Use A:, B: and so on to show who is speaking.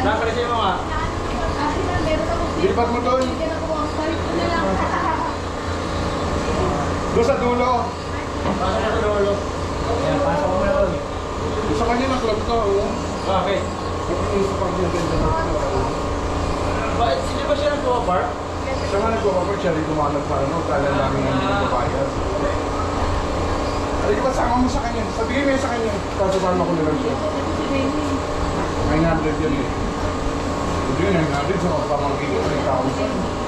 A: Dapat siya mga.
B: Lipat mo doon. Doon sa dulo.
A: Pasok na sa lolo. Ayan, pasok mo na doon.
B: Sa kanya na club to.
A: Bakit? Bakit? Sino ba siya nagpo-park?
B: Siya nga nagpapapag siya rin kumanap pa ano. Kala namin ang hindi nagpabayad. Alay, sama mo sa kanya. Sabihin mo sa kanya. Kaso paano ko nilang siya. 900 yan eh. Hindi yun, 900 sa mga pamangkin ko. 3,000.